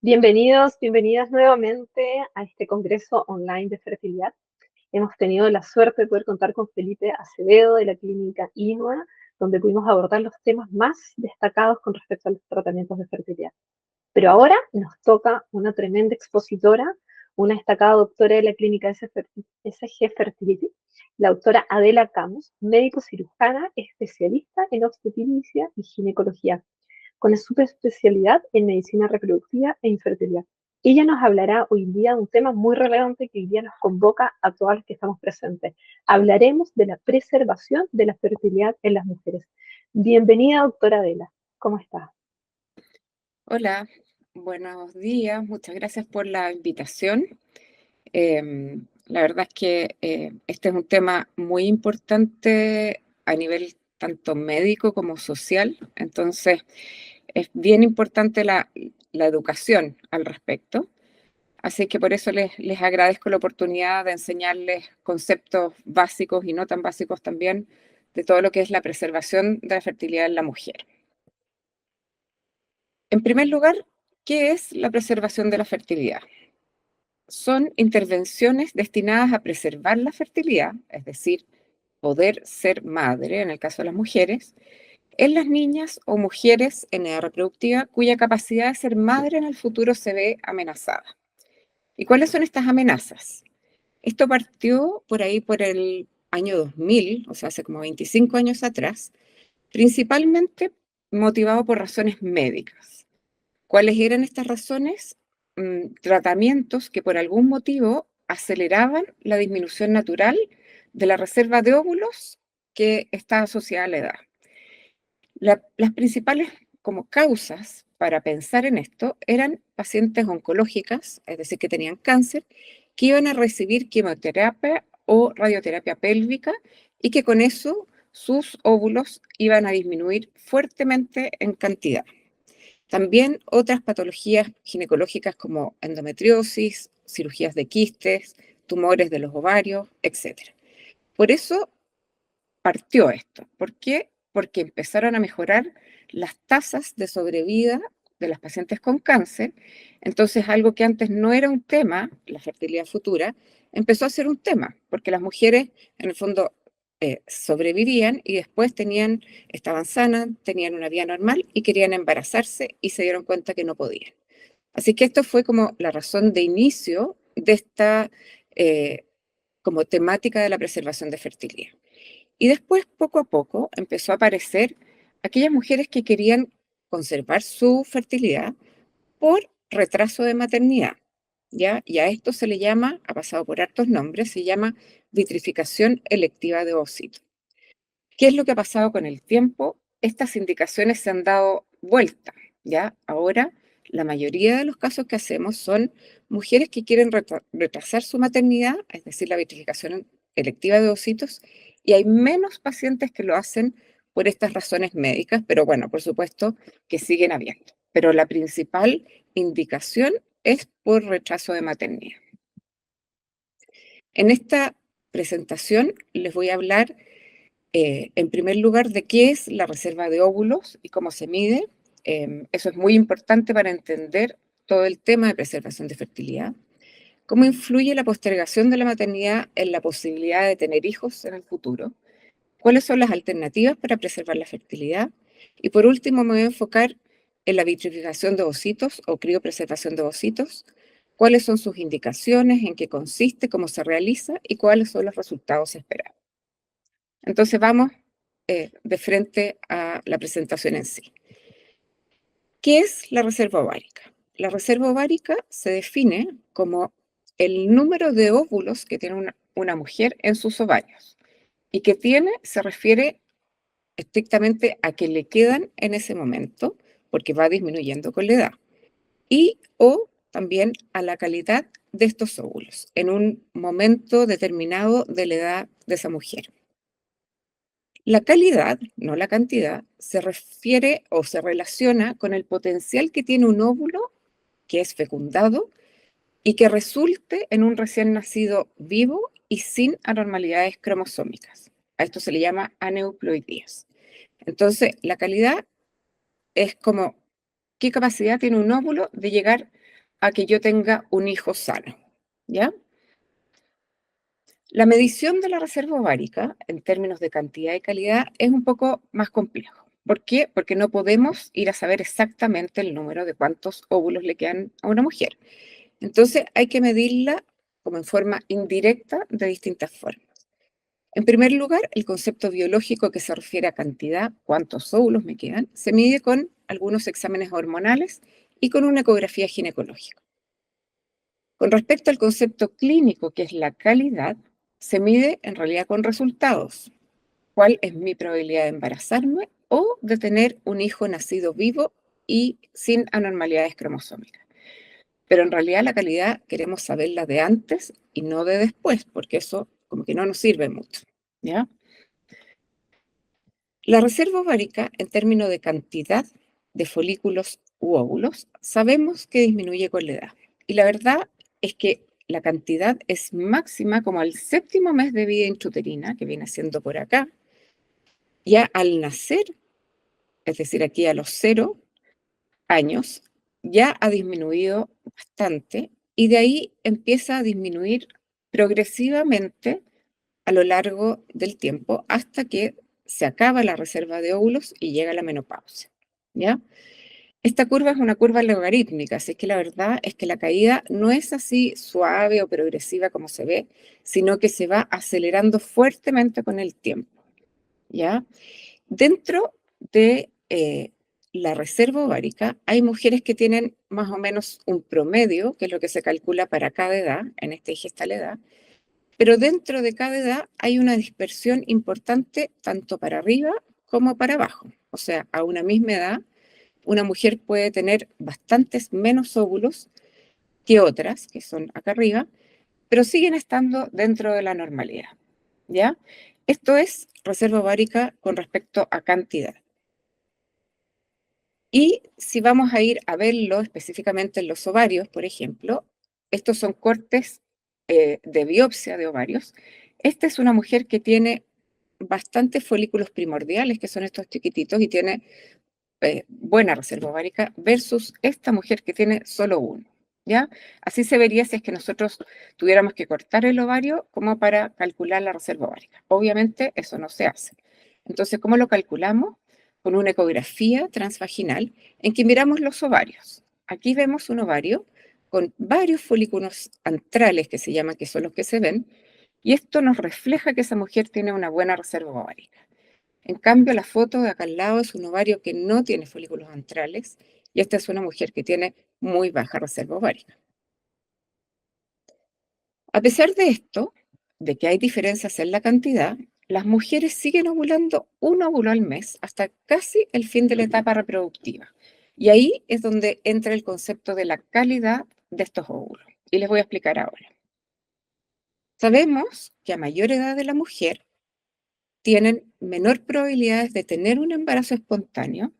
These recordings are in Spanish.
Bienvenidos, bienvenidas nuevamente a este Congreso Online de Fertilidad. Hemos tenido la suerte de poder contar con Felipe Acevedo de la clínica INUA, donde pudimos abordar los temas más destacados con respecto a los tratamientos de fertilidad. Pero ahora nos toca una tremenda expositora, una destacada doctora de la clínica SG Fertility, la doctora Adela Camus, médico cirujana, especialista en obstetricia y ginecología, con subespecialidad en medicina reproductiva e infertilidad. Ella nos hablará hoy día de un tema muy relevante que hoy día nos convoca a todas las que estamos presentes. Hablaremos de la preservación de la fertilidad en las mujeres. Bienvenida, doctora Adela. ¿Cómo está? Hola, buenos días, muchas gracias por la invitación. La verdad es que este es un tema muy importante a nivel tanto médico como social, entonces es bien importante la educación al respecto, así que por eso les agradezco la oportunidad de enseñarles conceptos básicos y no tan básicos también de todo lo que es la preservación de la fertilidad en la mujer. En primer lugar, ¿qué es la preservación de la fertilidad? Son intervenciones destinadas a preservar la fertilidad, es decir, poder ser madre, en el caso de las mujeres, en las niñas o mujeres en edad reproductiva cuya capacidad de ser madre en el futuro se ve amenazada. ¿Y cuáles son estas amenazas? Esto partió por ahí por el año 2000, o sea, hace como 25 años atrás, principalmente motivado por razones médicas. ¿Cuáles eran estas razones? Tratamientos que por algún motivo aceleraban la disminución natural de la reserva de óvulos que está asociada a la edad. Las principales como causas para pensar en esto eran pacientes oncológicas, es decir, que tenían cáncer, que iban a recibir quimioterapia o radioterapia pélvica y que con eso sus óvulos iban a disminuir fuertemente en cantidad. También otras patologías ginecológicas como endometriosis, cirugías de quistes, tumores de los ovarios, etc. Por eso partió esto. ¿Por qué? Porque empezaron a mejorar las tasas de sobrevida de las pacientes con cáncer. Entonces, algo que antes no era un tema, la fertilidad futura, empezó a ser un tema, porque las mujeres, en el fondo, sobrevivían y después estaban sanas, tenían una vida normal y querían embarazarse y se dieron cuenta que no podían. Así que esto fue como la razón de inicio de esta como temática de la preservación de fertilidad. Y después, poco a poco, empezó a aparecer aquellas mujeres que querían conservar su fertilidad por retraso de maternidad, ¿ya? Y a esto se le llama, ha pasado por hartos nombres, se llama vitrificación electiva de ovocitos. ¿Qué es lo que ha pasado con el tiempo? Estas indicaciones se han dado vuelta, ¿ya? Ahora, la mayoría de los casos que hacemos son mujeres que quieren retrasar su maternidad, es decir, la vitrificación electiva de ovocitos, y hay menos pacientes que lo hacen por estas razones médicas, pero bueno, por supuesto que siguen habiendo. Pero la principal indicación es por retraso de maternidad. En esta presentación les voy a hablar en primer lugar, de qué es la reserva de óvulos y cómo se mide. Eso es muy importante para entender todo el tema de preservación de fertilidad. Cómo influye la postergación de la maternidad en la posibilidad de tener hijos en el futuro. Cuáles son las alternativas para preservar la fertilidad. Y por último, me voy a enfocar en la vitrificación de ovocitos o criopreservación de ovocitos. Cuáles son sus indicaciones, en qué consiste, cómo se realiza y cuáles son los resultados esperados. Entonces vamos de frente a la presentación en sí. ¿Qué es la reserva ovárica? La reserva ovárica se define como el número de óvulos que tiene una mujer en sus ovarios. Y que tiene se refiere estrictamente a que le quedan en ese momento, porque va disminuyendo con la edad. Y o también a la calidad de estos óvulos en un momento determinado de la edad de esa mujer. La calidad, no la cantidad, se refiere o se relaciona con el potencial que tiene un óvulo que es fecundado y que resulte en un recién nacido vivo y sin anormalidades cromosómicas. A esto se le llama aneuploidías. Entonces, la calidad es como qué capacidad tiene un óvulo de llegar a que yo tenga un hijo sano, ¿ya? La medición de la reserva ovárica, en términos de cantidad y calidad, es un poco más complejo. ¿Por qué? Porque no podemos ir a saber exactamente el número de cuántos óvulos le quedan a una mujer. Entonces hay que medirla como en forma indirecta de distintas formas. En primer lugar, el concepto biológico que se refiere a cantidad, cuántos óvulos me quedan, se mide con algunos exámenes hormonales y con una ecografía ginecológica. Con respecto al concepto clínico, que es la calidad, se mide en realidad con resultados. ¿Cuál es mi probabilidad de embarazarme o de tener un hijo nacido vivo y sin anormalidades cromosómicas? Pero en realidad la calidad queremos saberla de antes y no de después, porque eso como que no nos sirve mucho, ¿ya? La reserva ovárica, en términos de cantidad de folículos u óvulos, sabemos que disminuye con la edad. Y la verdad es que la cantidad es máxima como al 7.º mes de vida intrauterina, que viene siendo por acá. Ya al nacer, es decir, aquí a los 0 años, ya ha disminuido bastante y de ahí empieza a disminuir progresivamente a lo largo del tiempo hasta que se acaba la reserva de óvulos y llega la menopausia, ¿ya? Esta curva es una curva logarítmica, así que la verdad es que la caída no es así suave o progresiva como se ve, sino que se va acelerando fuertemente con el tiempo, ¿ya? Dentro de la reserva ovárica hay mujeres que tienen más o menos un promedio, que es lo que se calcula para cada edad, en este eje está la edad, pero dentro de cada edad hay una dispersión importante tanto para arriba como para abajo. O sea, a una misma edad, una mujer puede tener bastantes menos óvulos que otras, que son acá arriba, pero siguen estando dentro de la normalidad, ¿ya? Esto es reserva ovárica con respecto a cantidad. Y si vamos a ir a verlo específicamente en los ovarios, por ejemplo, estos son cortes de biopsia de ovarios. Esta es una mujer que tiene bastantes folículos primordiales, que son estos chiquititos, y tiene buena reserva ovárica, versus esta mujer que tiene solo uno, ¿ya? Así se vería si es que nosotros tuviéramos que cortar el ovario como para calcular la reserva ovárica. Obviamente eso no se hace. Entonces, ¿cómo lo calculamos? Con una ecografía transvaginal en que miramos los ovarios. Aquí vemos un ovario con varios folículos antrales que se llaman, que son los que se ven, y esto nos refleja que esa mujer tiene una buena reserva ovárica. En cambio, la foto de acá al lado es un ovario que no tiene folículos antrales y esta es una mujer que tiene muy baja reserva ovárica. A pesar de esto, de que hay diferencias en la cantidad, las mujeres siguen ovulando un óvulo al mes hasta casi el fin de la etapa reproductiva. Y ahí es donde entra el concepto de la calidad de estos óvulos. Y les voy a explicar ahora. Sabemos que a mayor edad de la mujer tienen menor probabilidades de tener un embarazo espontáneo.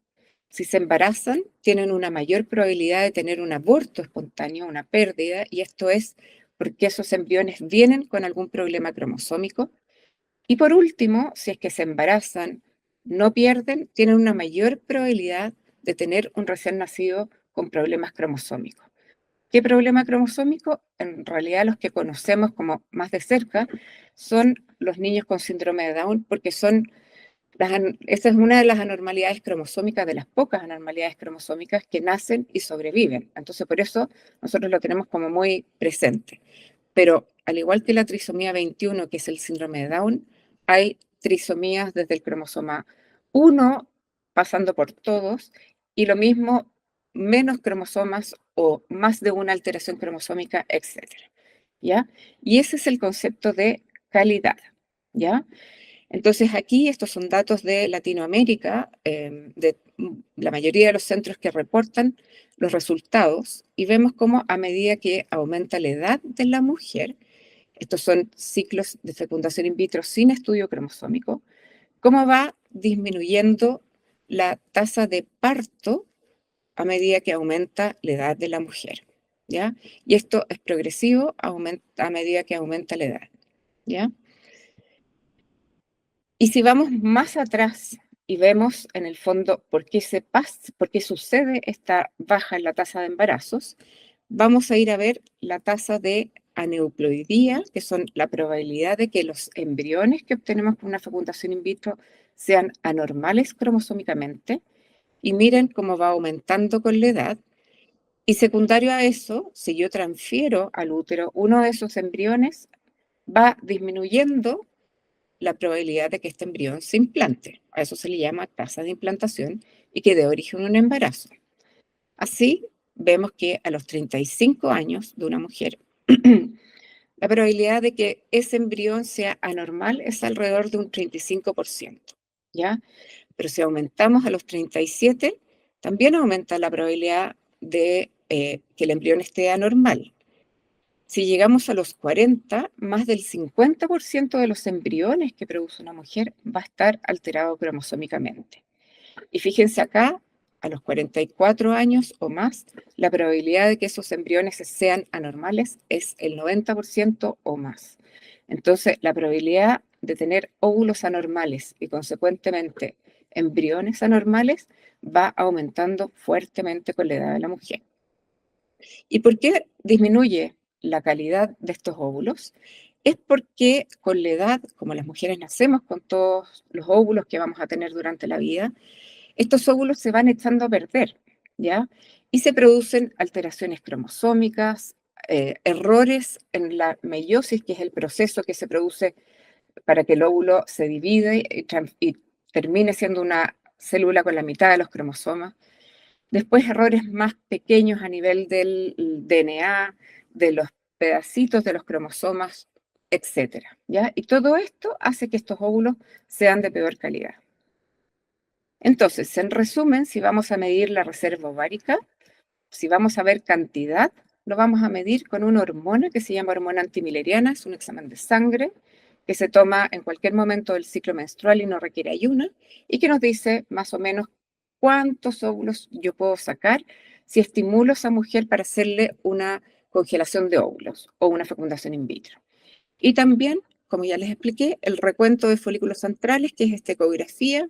Si se embarazan, tienen una mayor probabilidad de tener un aborto espontáneo, una pérdida, y esto es porque esos embriones vienen con algún problema cromosómico. Y por último, si es que se embarazan, no pierden, tienen una mayor probabilidad de tener un recién nacido con problemas cromosómicos. ¿Qué problema cromosómico? En realidad los que conocemos como más de cerca son los niños con síndrome de Down, porque son esa es una de las anormalidades cromosómicas, de las pocas anormalidades cromosómicas que nacen y sobreviven. Entonces, por eso nosotros lo tenemos como muy presente. Pero al igual que la trisomía 21, que es el síndrome de Down, hay trisomías desde el cromosoma 1, pasando por todos, y lo mismo, menos cromosomas o más de una alteración cromosómica, etcétera, ¿ya? Y ese es el concepto de calidad, ¿ya? Entonces aquí estos son datos de Latinoamérica, de la mayoría de los centros que reportan los resultados y vemos cómo a medida que aumenta la edad de la mujer, estos son ciclos de fecundación in vitro sin estudio cromosómico, cómo va disminuyendo la tasa de parto a medida que aumenta la edad de la mujer, ¿ya? Y esto es progresivo a medida que aumenta la edad, ¿ya? Y si vamos más atrás y vemos en el fondo por qué sucede esta baja en la tasa de embarazos, vamos a ir a ver la tasa de aneuploidía, que son la probabilidad de que los embriones que obtenemos con una fecundación in vitro sean anormales cromosómicamente, y miren cómo va aumentando con la edad. Y secundario a eso, si yo transfiero al útero uno de esos embriones, va disminuyendo la probabilidad de que este embrión se implante. A eso se le llama tasa de implantación y que dé origen a un embarazo. Así, vemos que a los 35 años de una mujer, la probabilidad de que ese embrión sea anormal es alrededor de un 35%, ¿ya? Pero si aumentamos a los 37, también aumenta la probabilidad de que el embrión esté anormal. Si llegamos a los 40, más del 50% de los embriones que produce una mujer va a estar alterado cromosómicamente. Y fíjense acá, a los 44 años o más, la probabilidad de que esos embriones sean anormales es el 90% o más. Entonces, la probabilidad de tener óvulos anormales y consecuentemente embriones anormales va aumentando fuertemente con la edad de la mujer. ¿Y por qué disminuye la calidad de estos óvulos? Es porque con la edad, como las mujeres nacemos con todos los óvulos que vamos a tener durante la vida, estos óvulos se van echando a perder, ¿ya? Y se producen alteraciones cromosómicas, errores en la meiosis, que es el proceso que se produce para que el óvulo se divide y termine siendo una célula con la mitad de los cromosomas. Después errores más pequeños a nivel del DNA, de los pedacitos de los cromosomas, etcétera, ¿ya? Y todo esto hace que estos óvulos sean de peor calidad. Entonces, en resumen, si vamos a medir la reserva ovárica, si vamos a ver cantidad, lo vamos a medir con una hormona que se llama hormona antimileriana, es un examen de sangre que se toma en cualquier momento del ciclo menstrual y no requiere ayuno, y que nos dice más o menos cuántos óvulos yo puedo sacar si estimulo a esa mujer para hacerle una congelación de óvulos o una fecundación in vitro. Y también, como ya les expliqué, el recuento de folículos centrales, que es esta ecografía,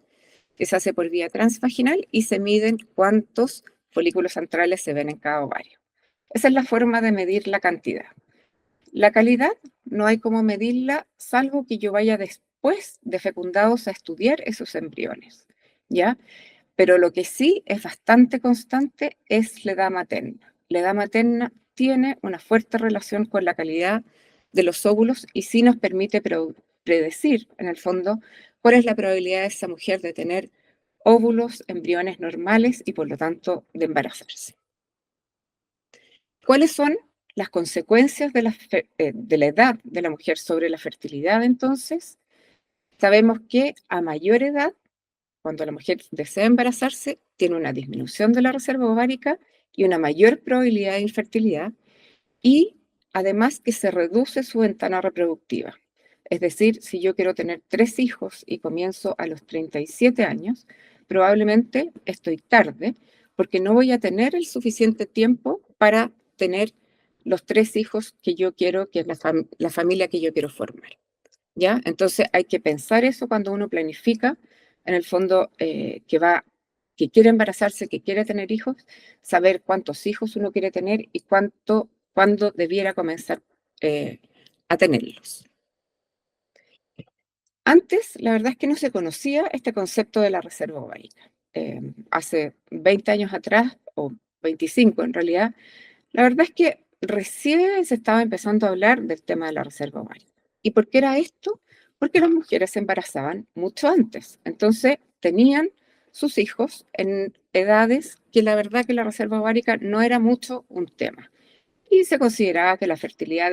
que se hace por vía transvaginal y se miden cuántos folículos centrales se ven en cada ovario. Esa es la forma de medir la cantidad. La calidad no hay cómo medirla, salvo que yo vaya después de fecundados a estudiar esos embriones, ¿ya? Pero lo que sí es bastante constante es la edad materna. La edad materna tiene una fuerte relación con la calidad de los óvulos y sí nos permite predecir, en el fondo, cuál es la probabilidad de esa mujer de tener óvulos, embriones normales y por lo tanto de embarazarse. ¿Cuáles son las consecuencias de la edad de la mujer sobre la fertilidad entonces? Sabemos que a mayor edad, cuando la mujer desea embarazarse, tiene una disminución de la reserva ovárica y una mayor probabilidad de infertilidad, y además que se reduce su ventana reproductiva. Es decir, si yo quiero tener 3 hijos y comienzo a los 37 años, probablemente estoy tarde porque no voy a tener el suficiente tiempo para tener los 3 hijos que yo quiero, que es la familia que yo quiero formar. ¿Ya? Entonces hay que pensar eso cuando uno planifica, en el fondo, que quiere embarazarse, que quiere tener hijos, saber cuántos hijos uno quiere tener y cuándo debiera comenzar a tenerlos. Antes, la verdad es que no se conocía este concepto de la reserva ovárica. Hace 20 años atrás, o 25 en realidad, la verdad es que recién se estaba empezando a hablar del tema de la reserva ovárica. ¿Y por qué era esto? Porque las mujeres se embarazaban mucho antes. Entonces tenían sus hijos en edades que la verdad que la reserva ovárica no era mucho un tema. Y se consideraba que la fertilidad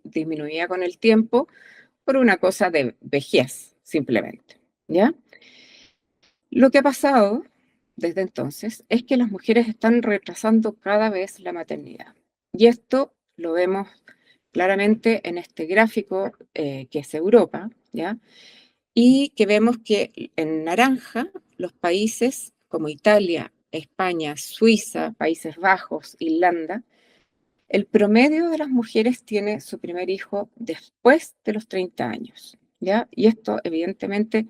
disminuía con el tiempo por una cosa de vejez, simplemente. ¿Ya? Lo que ha pasado desde entonces es que las mujeres están retrasando cada vez la maternidad. Y esto lo vemos claramente en este gráfico que es Europa, ¿ya? Y que vemos que en naranja los países como Italia, España, Suiza, Países Bajos, Irlanda, el promedio de las mujeres tiene su primer hijo después de los 30 años, ¿ya? Y esto evidentemente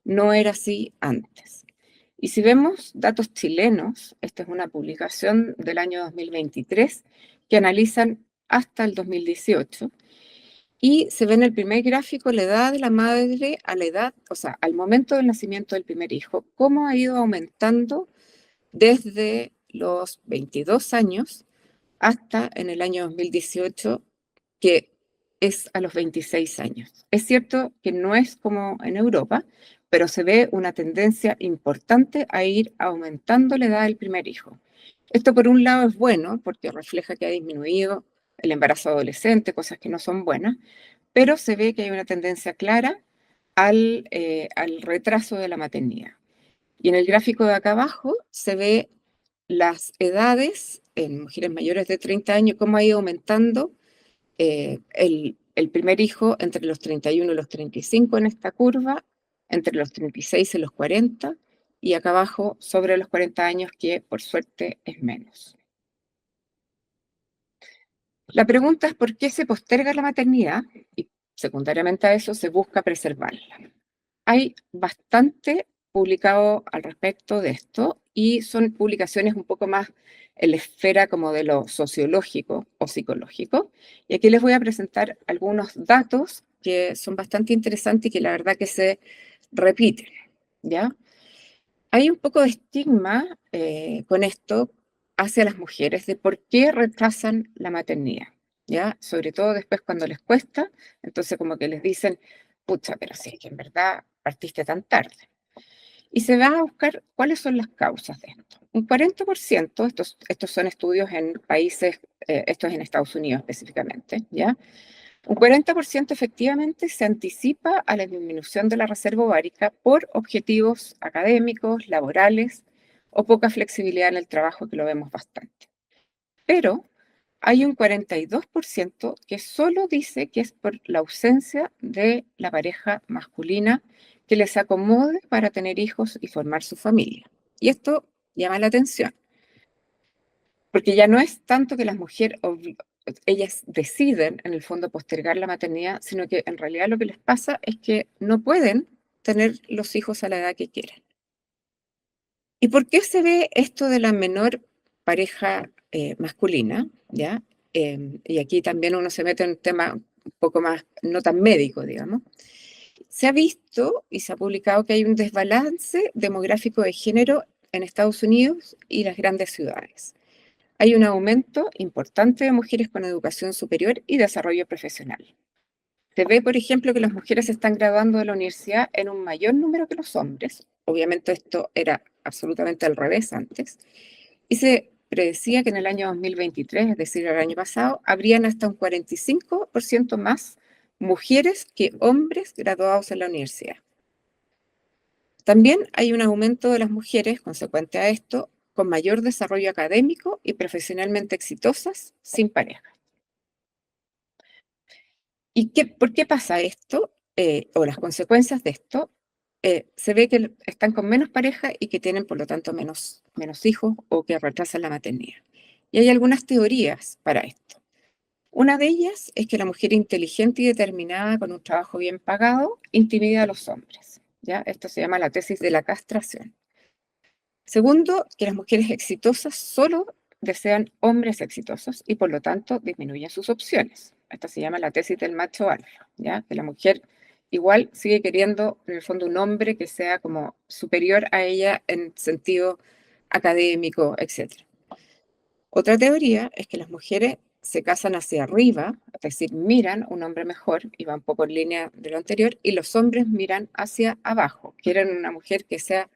no era así antes. Y si vemos datos chilenos, esta es una publicación del año 2023 que analizan hasta el 2018 y se ve en el primer gráfico la edad de la madre a la edad, o sea, al momento del nacimiento del primer hijo, cómo ha ido aumentando desde los 22 años hasta en el año 2018, que es a los 26 años. Es cierto que no es como en Europa, pero se ve una tendencia importante a ir aumentando la edad del primer hijo. Esto por un lado es bueno porque refleja que ha disminuido el embarazo adolescente, cosas que no son buenas, pero se ve que hay una tendencia clara al retraso de la maternidad. Y en el gráfico de acá abajo se ve las edades en mujeres mayores de 30 años, cómo ha ido aumentando el primer hijo entre los 31 y los 35 en esta curva, entre los 36 y los 40, y acá abajo sobre los 40 años, que por suerte es menos. La pregunta es por qué se posterga la maternidad y secundariamente a eso se busca preservarla. Hay bastante publicado al respecto de esto y son publicaciones un poco más en la esfera como de lo sociológico o psicológico. Y aquí les voy a presentar algunos datos que son bastante interesantes y que la verdad que se repiten, ¿ya? Hay un poco de estigma con esto hacia las mujeres de por qué retrasan la maternidad, ¿ya? Sobre todo después cuando les cuesta, entonces como que les dicen, pucha, pero sí, que en verdad partiste tan tarde. Y se va a buscar cuáles son las causas de esto. Un 40%, estos son estudios en países, esto es en Estados Unidos específicamente, ¿ya? Un 40% efectivamente se anticipa a la disminución de la reserva ovárica por objetivos académicos, laborales o poca flexibilidad en el trabajo, que lo vemos bastante. Pero hay un 42% que solo dice que es por la ausencia de la pareja masculina que les acomode para tener hijos y formar su familia. Y esto llama la atención, porque ya no es tanto que las mujeres, ellas deciden en el fondo postergar la maternidad, sino que en realidad lo que les pasa es que no pueden tener los hijos a la edad que quieren. ¿Y por qué se ve esto de la menor pareja masculina? ¿Ya? Y aquí también uno se mete en un tema un poco más, no tan médico, digamos. Se ha visto y se ha publicado que hay un desbalance demográfico de género en Estados Unidos y las grandes ciudades. Hay un aumento importante de mujeres con educación superior y desarrollo profesional. Se ve, por ejemplo, que las mujeres se están graduando de la universidad en un mayor número que los hombres. Obviamente esto era absolutamente al revés antes. Y se predecía que en el año 2023, es decir, el año pasado, habrían hasta un 45% más mujeres que hombres graduados en la universidad. También hay un aumento de las mujeres, consecuente a esto, con mayor desarrollo académico y profesionalmente exitosas sin pareja. ¿Y por qué pasa esto? O las consecuencias de esto, se ve que están con menos pareja y que tienen, por lo tanto, menos hijos o que retrasan la maternidad. Y hay algunas teorías para esto. Una de ellas es que la mujer inteligente y determinada con un trabajo bien pagado intimida a los hombres, ¿ya? Esto se llama la tesis de la castración. Segundo, que las mujeres exitosas solo desean hombres exitosos y por lo tanto disminuyen sus opciones. Esta se llama la tesis del macho alfa, ¿ya? Que la mujer igual sigue queriendo en el fondo un hombre que sea como superior a ella en sentido académico, etc. Otra teoría es que las mujeres se casan hacia arriba, es decir, miran un hombre mejor y va un poco en línea de lo anterior, y los hombres miran hacia abajo, quieren una mujer que sea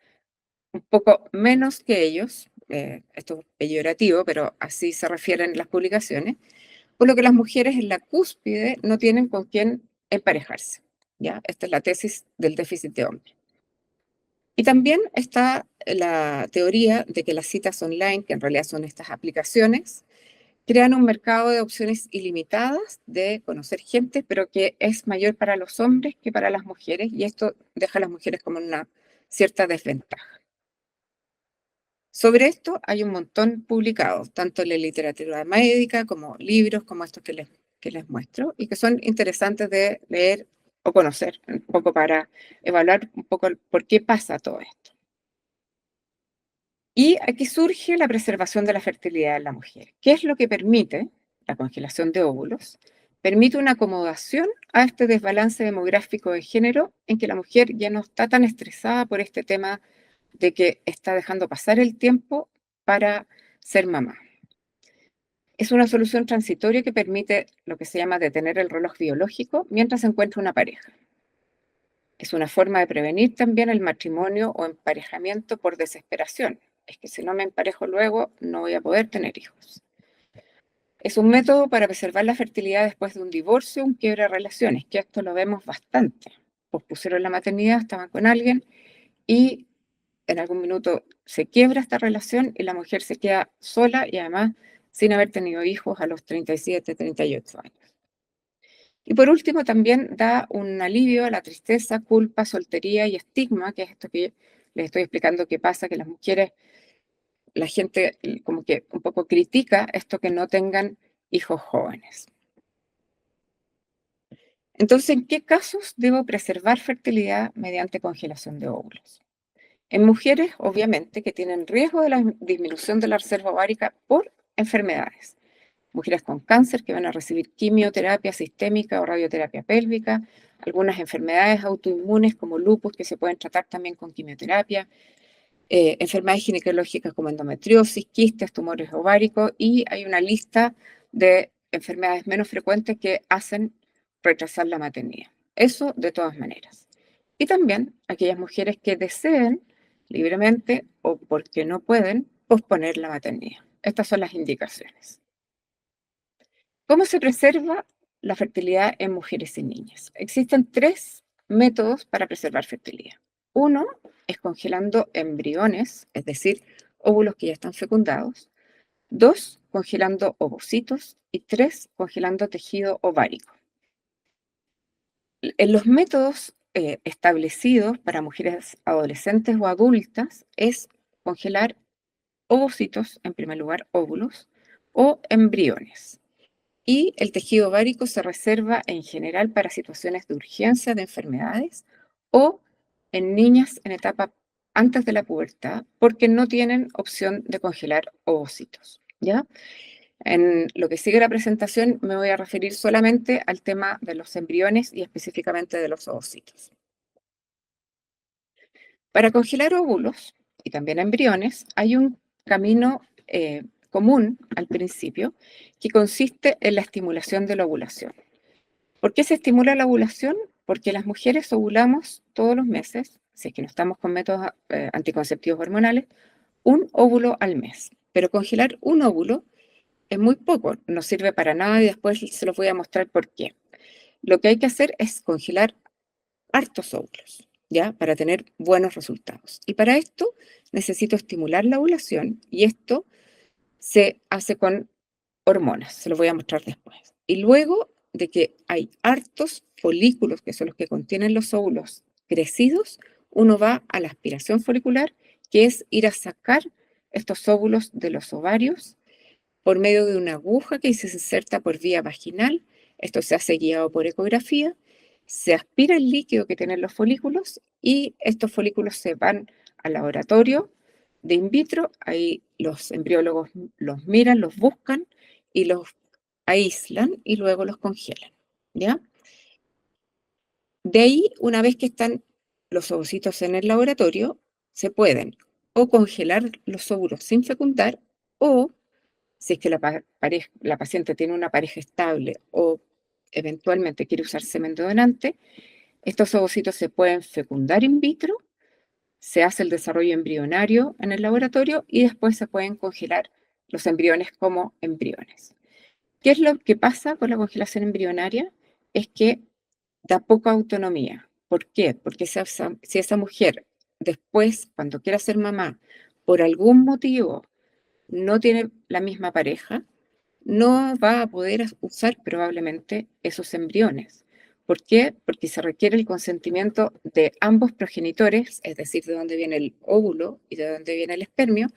un poco menos que ellos, esto es peyorativo, pero así se refieren las publicaciones, por lo que las mujeres en la cúspide no tienen con quién emparejarse, ¿ya? Esta es la tesis del déficit de hombre. Y también está la teoría de que las citas online, que en realidad son estas aplicaciones, crean un mercado de opciones ilimitadas de conocer gente, pero que es mayor para los hombres que para las mujeres, y esto deja a las mujeres como en una cierta desventaja. Sobre esto hay un montón publicado, tanto en la literatura médica como libros como estos que les muestro, y que son interesantes de leer o conocer un poco para evaluar un poco por qué pasa todo esto. Y aquí surge la preservación de la fertilidad en la mujer. ¿Qué es lo que permite la congelación de óvulos, permite una acomodación a este desbalance demográfico de género en que la mujer ya no está tan estresada por este tema de que está dejando pasar el tiempo para ser mamá. Es una solución transitoria que permite lo que se llama detener el reloj biológico mientras se encuentra una pareja. Es una forma de prevenir también el matrimonio o emparejamiento por desesperación. Es que si no me emparejo luego, no voy a poder tener hijos. Es un método para preservar la fertilidad después de un divorcio, un quiebre de relaciones, que esto lo vemos bastante. Pospusieron la maternidad, estaban con alguien y en algún minuto se quiebra esta relación y la mujer se queda sola y además sin haber tenido hijos a los 37, 38 años. Y por último, también da un alivio a la tristeza, culpa, soltería y estigma, que es esto que les estoy explicando que pasa, que las mujeres, la gente como que un poco critica esto que no tengan hijos jóvenes. Entonces, ¿en qué casos debo preservar fertilidad mediante congelación de óvulos? En mujeres, obviamente, que tienen riesgo de la disminución de la reserva ovárica por enfermedades. Mujeres con cáncer que van a recibir quimioterapia sistémica o radioterapia pélvica, algunas enfermedades autoinmunes como lupus que se pueden tratar también con quimioterapia, enfermedades ginecológicas como endometriosis, quistes, tumores ováricos y hay una lista de enfermedades menos frecuentes que hacen retrasar la maternidad. Eso de todas maneras. Y también aquellas mujeres que deseen libremente o porque no pueden posponer la maternidad. Estas son las indicaciones. ¿Cómo se preserva la fertilidad en mujeres y niñas? Existen 3 métodos para preservar fertilidad. Uno es congelando embriones, es decir, óvulos que ya están fecundados. 2, congelando ovocitos. Y 3, congelando tejido ovárico. En los métodos establecidos para mujeres adolescentes o adultas es congelar ovocitos, en primer lugar óvulos, o embriones. Y el tejido ovárico se reserva en general para situaciones de urgencia de enfermedades o en niñas en etapa antes de la pubertad, porque no tienen opción de congelar ovocitos, ¿ya? En lo que sigue la presentación me voy a referir solamente al tema de los embriones y específicamente de los ovocitos. Para congelar óvulos y también embriones hay un camino común al principio que consiste en la estimulación de la ovulación. ¿Por qué se estimula la ovulación? Porque las mujeres ovulamos todos los meses, si es que no estamos con métodos anticonceptivos hormonales, un óvulo al mes. Pero congelar un óvulo es muy poco, no sirve para nada y después se los voy a mostrar por qué. Lo que hay que hacer es congelar hartos óvulos, ¿ya? Para tener buenos resultados. Y para esto necesito estimular la ovulación y esto se hace con hormonas, se los voy a mostrar después. Y luego de que hay hartos folículos, que son los que contienen los óvulos crecidos, uno va a la aspiración folicular, que es ir a sacar estos óvulos de los ovarios por medio de una aguja que se inserta por vía vaginal. Esto se hace guiado por ecografía. Se aspira el líquido que tienen los folículos y estos folículos se van al laboratorio de in vitro. Ahí los embriólogos los miran, los buscan y los aíslan y luego los congelan, ¿ya? De ahí, una vez que están los ovocitos en el laboratorio, se pueden o congelar los óvulos sin fecundar o si es que la paciente tiene una pareja estable o eventualmente quiere usar semen de donante, estos ovocitos se pueden fecundar in vitro, se hace el desarrollo embrionario en el laboratorio y después se pueden congelar los embriones como embriones. ¿Qué es lo que pasa con la congelación embrionaria? Es que da poca autonomía. ¿Por qué? Porque si esa mujer después, cuando quiera ser mamá, por algún motivo no tiene la misma pareja, no va a poder usar probablemente esos embriones. ¿Por qué? Porque se requiere el consentimiento de ambos progenitores, es decir, de dónde viene el óvulo y de dónde viene el espermio,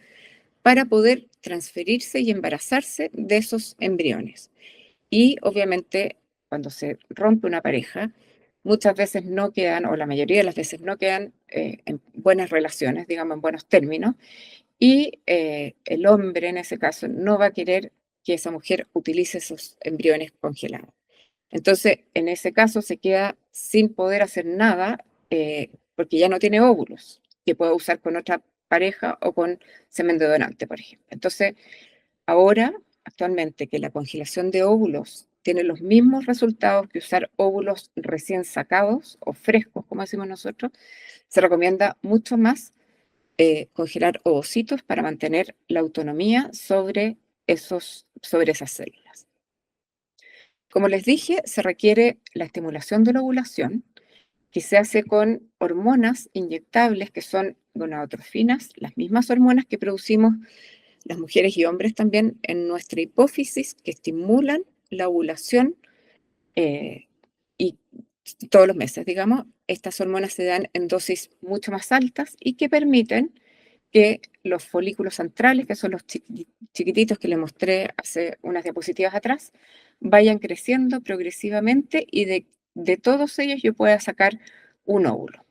para poder transferirse y embarazarse de esos embriones. Y obviamente, cuando se rompe una pareja, muchas veces no quedan, o la mayoría de las veces no quedan en buenas relaciones, digamos, en buenos términos, y el hombre en ese caso no va a querer que esa mujer utilice esos embriones congelados. Entonces, en ese caso se queda sin poder hacer nada porque ya no tiene óvulos que pueda usar con otra pareja o con semen de donante, por ejemplo. Entonces, ahora, actualmente, que la congelación de óvulos tiene los mismos resultados que usar óvulos recién sacados o frescos, como decimos nosotros, se recomienda mucho más congelar ovocitos para mantener la autonomía sobre esas células. Como les dije, se requiere la estimulación de la ovulación, que se hace con hormonas inyectables que son gonadotrofinas, las mismas hormonas que producimos las mujeres y hombres también en nuestra hipófisis, que estimulan la ovulación eh, y todos los meses, digamos. Estas hormonas se dan en dosis mucho más altas y que permiten que los folículos antrales, que son los chiquititos que les mostré hace unas diapositivas atrás, vayan creciendo progresivamente y de todos ellos yo pueda sacar un óvulo.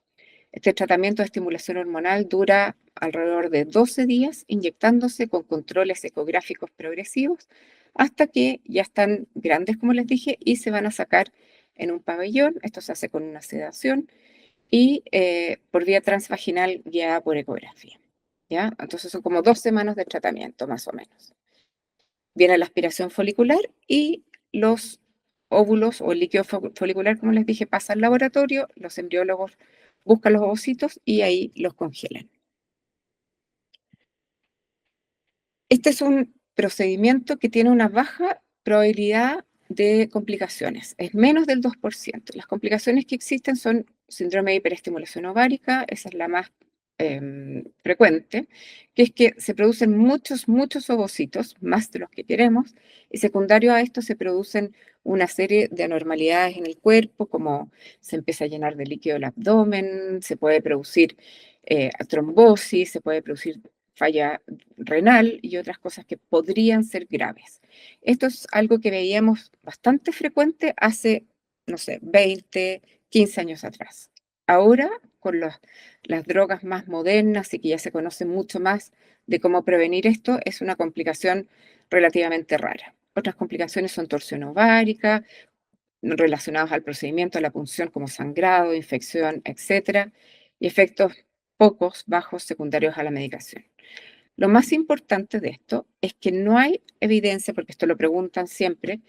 Este tratamiento de estimulación hormonal dura alrededor de 12 días, inyectándose con controles ecográficos progresivos, hasta que ya están grandes, como les dije, y se van a sacar en un pabellón. Esto se hace con una sedación y por vía transvaginal guiada por ecografía. ¿Ya? Entonces son como 2 semanas de tratamiento, más o menos. Viene la aspiración folicular y los óvulos o el líquido folicular, como les dije, pasa al laboratorio, los embriólogos buscan los ovocitos y ahí los congelan. Este es un procedimiento que tiene una baja probabilidad de complicaciones, es menos del 2%. Las complicaciones que existen son síndrome de hiperestimulación ovárica, esa es la más frecuente, que es que se producen muchos ovocitos, más de los que queremos, y secundario a esto se producen una serie de anormalidades en el cuerpo, como se empieza a llenar de líquido el abdomen, se puede producir trombosis, se puede producir falla renal y otras cosas que podrían ser graves. Esto es algo que veíamos bastante frecuente hace, no sé, 20, 15 años atrás. Ahora, con las drogas más modernas y que ya se conoce mucho más de cómo prevenir esto, es una complicación relativamente rara. Otras complicaciones son torsión ovárica, relacionados al procedimiento, a la punción como sangrado, infección, etcétera, y efectos pocos, bajos, secundarios a la medicación. Lo más importante de esto es que no hay evidencia, porque esto lo preguntan siempre,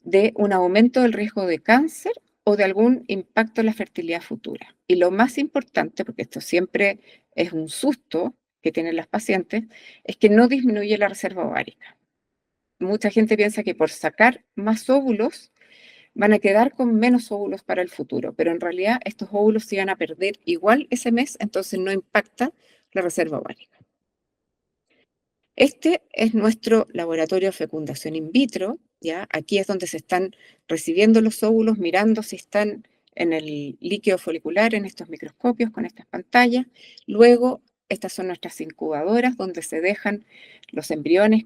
de un aumento del riesgo de cáncer o de algún impacto en la fertilidad futura. Y lo más importante, porque esto siempre es un susto que tienen las pacientes, es que no disminuye la reserva ovárica. Mucha gente piensa que por sacar más óvulos van a quedar con menos óvulos para el futuro, pero en realidad estos óvulos se van a perder igual ese mes, entonces no impacta la reserva ovárica. Este es nuestro laboratorio de fecundación in vitro, ¿ya? Aquí es donde se están recibiendo los óvulos, mirando si están en el líquido folicular, en estos microscopios con estas pantallas. Luego, estas son nuestras incubadoras donde se dejan los embriones,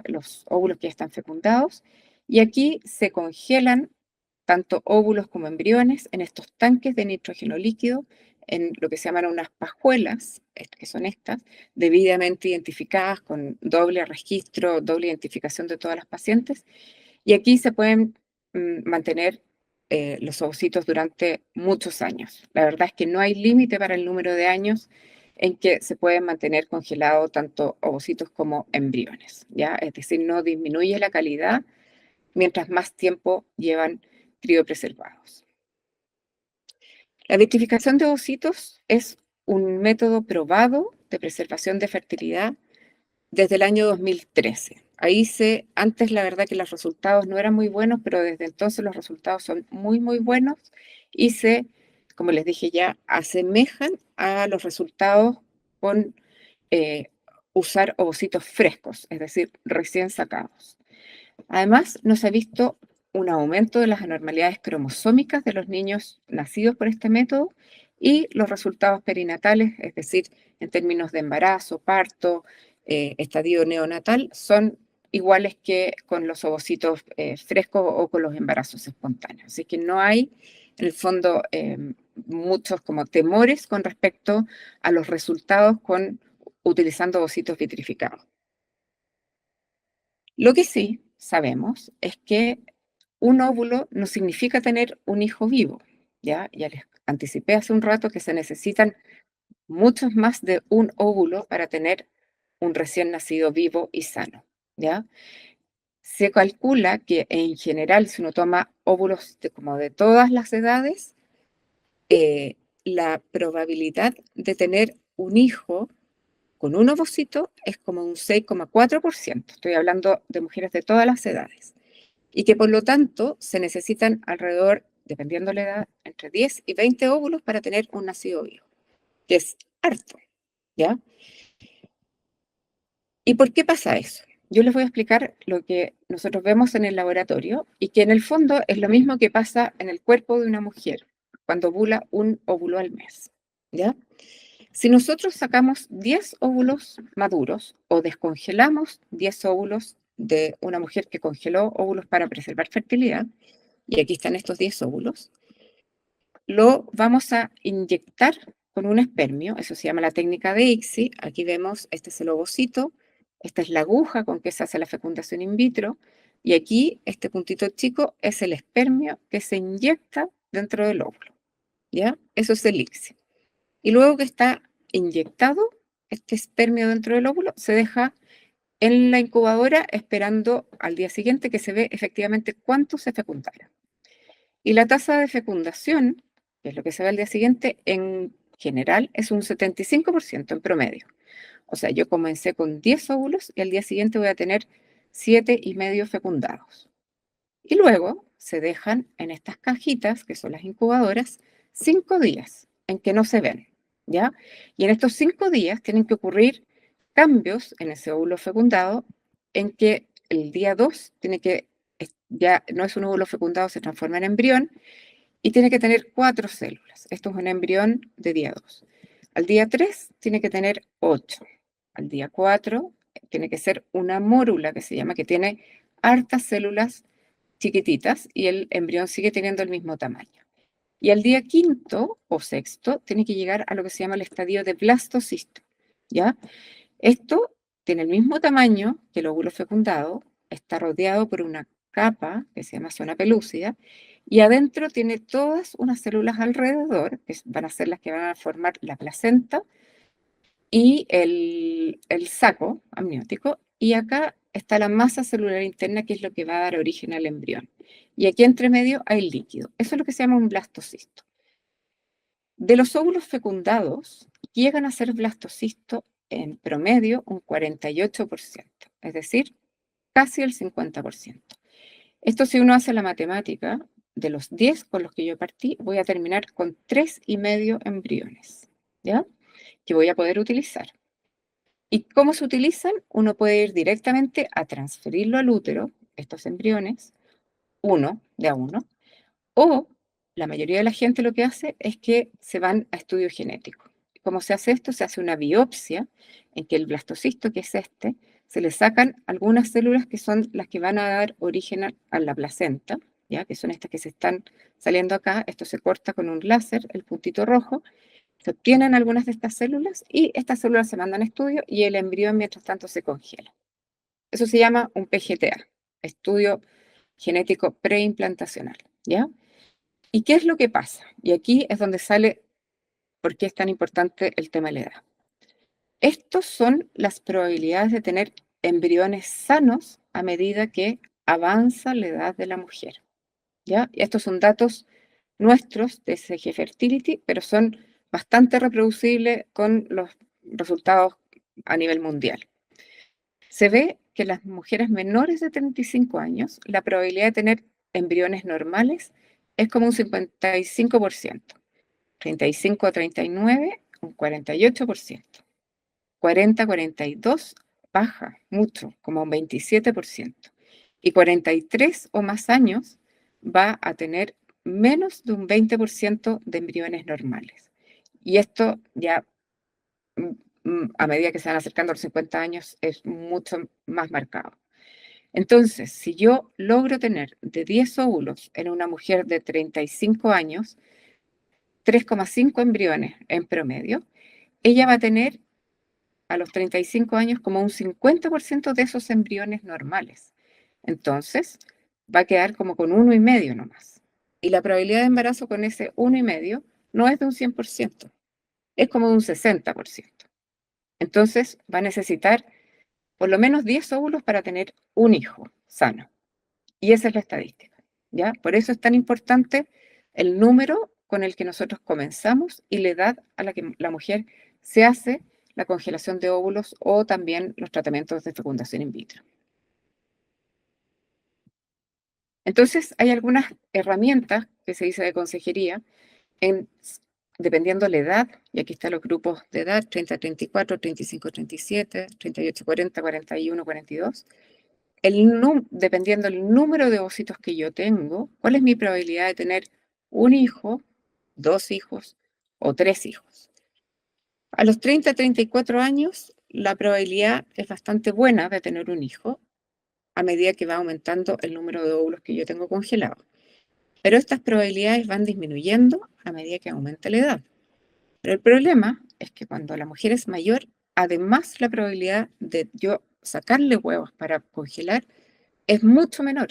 los óvulos que ya están fecundados. Y aquí se congelan tanto óvulos como embriones en estos tanques de nitrógeno líquido, en lo que se llaman unas pajuelas, que son estas, debidamente identificadas con doble registro, doble identificación de todas las pacientes. Y aquí se pueden mantener los ovocitos durante muchos años. La verdad es que no hay límite para el número de años en que se pueden mantener congelados tanto ovocitos como embriones, ¿ya? Es decir, no disminuye la calidad mientras más tiempo llevan criopreservados. La vitrificación de ovocitos es un método probado de preservación de fertilidad desde el año 2013. Antes la verdad que los resultados no eran muy buenos, pero desde entonces los resultados son muy buenos y como les dije ya, asemejan a los resultados con usar ovocitos frescos, es decir, recién sacados. Además, no se ha visto un aumento de las anormalidades cromosómicas de los niños nacidos por este método y los resultados perinatales, es decir, en términos de embarazo, parto, estadio neonatal, son iguales que con los ovocitos frescos o con los embarazos espontáneos. Así que no hay, en el fondo, muchos como temores con respecto a los resultados utilizando ovocitos vitrificados. Lo que sí sabemos es que un óvulo no significa tener un hijo vivo, ¿ya? Ya les anticipé hace un rato que se necesitan muchos más de un óvulo para tener un recién nacido vivo y sano, ¿ya? Se calcula que en general, si uno toma óvulos como de todas las edades, la probabilidad de tener un hijo con un ovocito es como un 6,4%. Estoy hablando de mujeres de todas las edades. Y que por lo tanto se necesitan alrededor, dependiendo de la edad, entre 10 y 20 óvulos para tener un nacido vivo, que es harto, ¿ya? ¿Y por qué pasa eso? Yo les voy a explicar lo que nosotros vemos en el laboratorio y que en el fondo es lo mismo que pasa en el cuerpo de una mujer cuando ovula un óvulo al mes, ¿ya? Si nosotros sacamos 10 óvulos maduros o descongelamos 10 óvulos de una mujer que congeló óvulos para preservar fertilidad, y aquí están estos 10 óvulos, lo vamos a inyectar con un espermio, eso se llama la técnica de ICSI. Aquí vemos, este es el ovocito, esta es la aguja con que se hace la fecundación in vitro, y aquí este puntito chico es el espermio que se inyecta dentro del óvulo, ¿ya? Eso es el ICSI. Y luego que está inyectado este espermio dentro del óvulo, se deja en la incubadora esperando al día siguiente que se ve efectivamente cuánto se fecundaron. Y la tasa de fecundación, que es lo que se ve al día siguiente, en general es un 75% en promedio. O sea, yo comencé con 10 óvulos y al día siguiente voy a tener 7,5 fecundados. Y luego se dejan en estas cajitas, que son las incubadoras, 5 días en que no se ven, ¿ya? Y en estos 5 días tienen que ocurrir cambios en ese óvulo fecundado en que el día 2 tiene que, ya no es un óvulo fecundado, se transforma en embrión y tiene que tener 4 células. Esto es un embrión de día 2. Al día 3 tiene que tener 8. Al día 4 tiene que ser una mórula que se llama, que tiene hartas células chiquititas y el embrión sigue teniendo el mismo tamaño. Y al día quinto o sexto tiene que llegar a lo que se llama el estadio de blastocisto, ¿ya? Esto tiene el mismo tamaño que el óvulo fecundado, está rodeado por una capa que se llama zona pelúcida y adentro tiene todas unas células alrededor, que van a ser las que van a formar la placenta y el saco amniótico, y acá está la masa celular interna, que es lo que va a dar origen al embrión. Y aquí entre medio hay líquido. Eso es lo que se llama un blastocisto. De los óvulos fecundados, llegan a ser blastocisto en promedio un 48%, es decir, casi el 50%. Esto, si uno hace la matemática, de los 10 con los que yo partí, voy a terminar con 3,5 embriones, ¿ya? Que voy a poder utilizar. ¿Y cómo se utilizan? Uno puede ir directamente a transferirlo al útero, estos embriones, uno de a uno, o la mayoría de la gente lo que hace es que se van a estudio genético. ¿Cómo se hace esto? Se hace una biopsia en que el blastocisto, que es este, se le sacan algunas células que son las que van a dar origen a la placenta, ¿ya? Que son estas que se están saliendo acá. Esto se corta con un láser, el puntito rojo, se obtienen algunas de estas células y estas células se mandan a estudio y el embrión mientras tanto se congela. Eso se llama un PGTA, estudio genético preimplantacional, ¿ya? ¿Y qué es lo que pasa? Y aquí es donde sale por qué es tan importante el tema de la edad. Estos son las probabilidades de tener embriones sanos a medida que avanza la edad de la mujer, ¿ya? Y estos son datos nuestros de SG Fertility, pero son bastante reproducibles con los resultados a nivel mundial. Se ve que las mujeres menores de 35 años, la probabilidad de tener embriones normales es como un 55%. 35 a 39, un 48%. 40 a 42, baja mucho, como un 27%. Y 43 o más años va a tener menos de un 20% de embriones normales. Y esto ya a medida que se van acercando a los 50 años es mucho más marcado. Entonces, si yo logro tener de 10 óvulos en una mujer de 35 años, 3,5 embriones en promedio, ella va a tener a los 35 años como un 50% de esos embriones normales. Entonces, va a quedar como con 1,5 nomás. Y la probabilidad de embarazo con ese 1,5 no es de un 100%, es como de un 60%. Entonces, va a necesitar por lo menos 10 óvulos para tener un hijo sano. Y esa es la estadística, ¿ya? Por eso es tan importante el número con el que nosotros comenzamos y la edad a la que la mujer se hace la congelación de óvulos o también los tratamientos de fecundación in vitro. Entonces, hay algunas herramientas que se dice de consejería, en, dependiendo la edad, y aquí están los grupos de edad, 30-34, 35-37, 38-40, 41, 42. Dependiendo del número de ovocitos que yo tengo, cuál es mi probabilidad de tener un hijo, dos hijos o tres hijos. A los 30-34 años, la probabilidad es bastante buena de tener un hijo a medida que va aumentando el número de óvulos que yo tengo congelados. Pero estas probabilidades van disminuyendo a medida que aumenta la edad. Pero el problema es que cuando la mujer es mayor, además la probabilidad de yo sacarle huevos para congelar es mucho menor.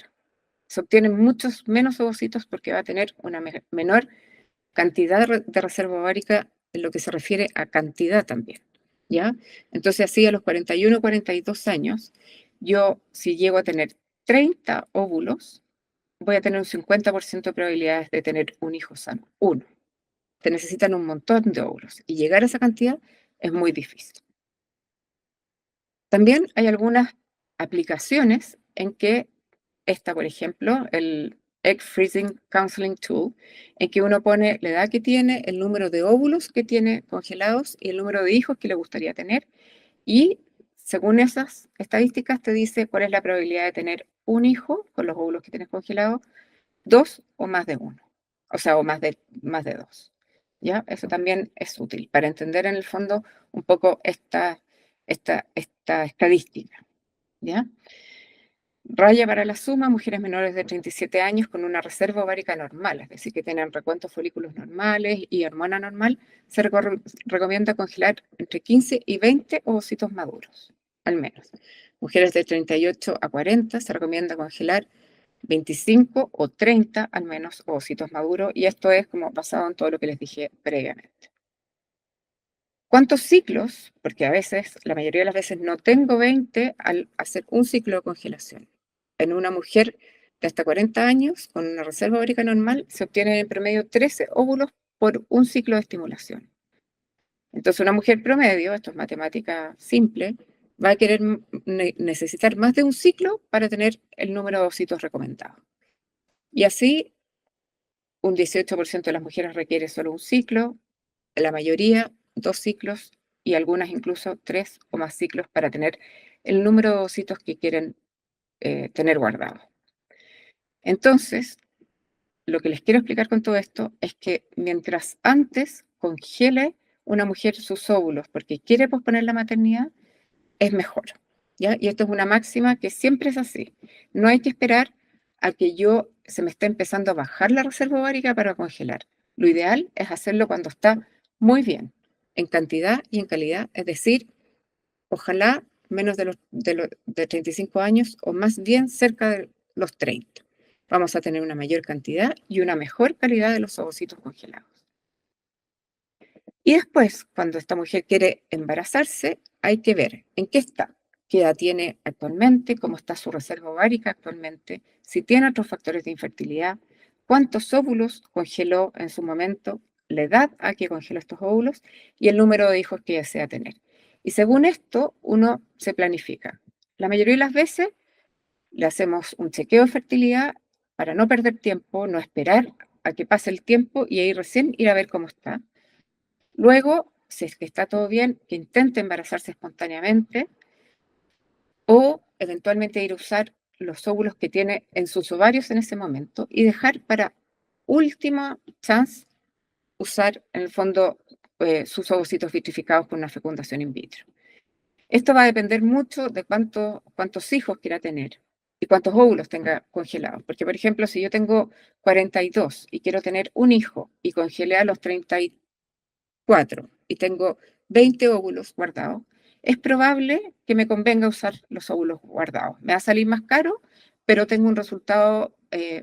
Se obtienen muchos menos ovocitos porque va a tener una menor cantidad de reserva ovárica en lo que se refiere a cantidad también, ¿ya? Entonces así a los 41, 42 años, yo si llego a tener 30 óvulos, voy a tener un 50% de probabilidades de tener un hijo sano, uno. Se necesitan un montón de óvulos y llegar a esa cantidad es muy difícil. También hay algunas aplicaciones en que esta, por ejemplo, el Egg Freezing Counseling Tool, en que uno pone la edad que tiene, el número de óvulos que tiene congelados y el número de hijos que le gustaría tener. Y según esas estadísticas te dice cuál es la probabilidad de tener un hijo con los óvulos que tienes congelados, dos o más de uno, o sea, o más de dos. ¿Ya? Eso también es útil para entender en el fondo un poco esta estadística. ¿Ya? Raya para la suma, mujeres menores de 37 años con una reserva ovárica normal, es decir, que tienen recuentos folículos normales y hormona normal, se recomienda congelar entre 15 y 20 ovocitos maduros, al menos. Mujeres de 38 a 40 se recomienda congelar 25 o 30 al menos ovocitos maduros, y esto es como basado en todo lo que les dije previamente. ¿Cuántos ciclos? Porque a veces, la mayoría de las veces no tengo 20 al hacer un ciclo de congelación. En una mujer de hasta 40 años, con una reserva ovárica normal, se obtienen en promedio 13 óvulos por un ciclo de estimulación. Entonces, una mujer promedio, esto es matemática simple, va a querer necesitar más de un ciclo para tener el número de ovocitos recomendado. Y así, un 18% de las mujeres requiere solo un ciclo, la mayoría 2 ciclos y algunas incluso 3 o más ciclos para tener el número de ovocitos que quieren tener guardados. Entonces, lo que les quiero explicar con todo esto es que mientras antes congele una mujer sus óvulos porque quiere posponer la maternidad, es mejor, ¿ya? Y esto es una máxima que siempre es así. No hay que esperar a que se me esté empezando a bajar la reserva ovárica para congelar. Lo ideal es hacerlo cuando está muy bien, en cantidad y en calidad, es decir, ojalá menos de 35 años o más bien cerca de los 30. Vamos a tener una mayor cantidad y una mejor calidad de los ovocitos congelados. Y después, cuando esta mujer quiere embarazarse, hay que ver en qué está, qué edad tiene actualmente, cómo está su reserva ovárica actualmente, si tiene otros factores de infertilidad, cuántos óvulos congeló en su momento, la edad a que congeló estos óvulos y el número de hijos que desea tener. Y según esto, uno se planifica. La mayoría de las veces le hacemos un chequeo de fertilidad para no perder tiempo, no esperar a que pase el tiempo y ahí recién ir a ver cómo está. Luego, si es que está todo bien, que intente embarazarse espontáneamente o eventualmente ir a usar los óvulos que tiene en sus ovarios en ese momento y dejar para última chance usar en el fondo sus ovocitos vitrificados con una fecundación in vitro. Esto va a depender mucho de cuántos hijos quiera tener y cuántos óvulos tenga congelados. Porque, por ejemplo, si yo tengo 42 y quiero tener un hijo y congelé a los 34 y tengo 20 óvulos guardados, es probable que me convenga usar los óvulos guardados. Me va a salir más caro, pero tengo un resultado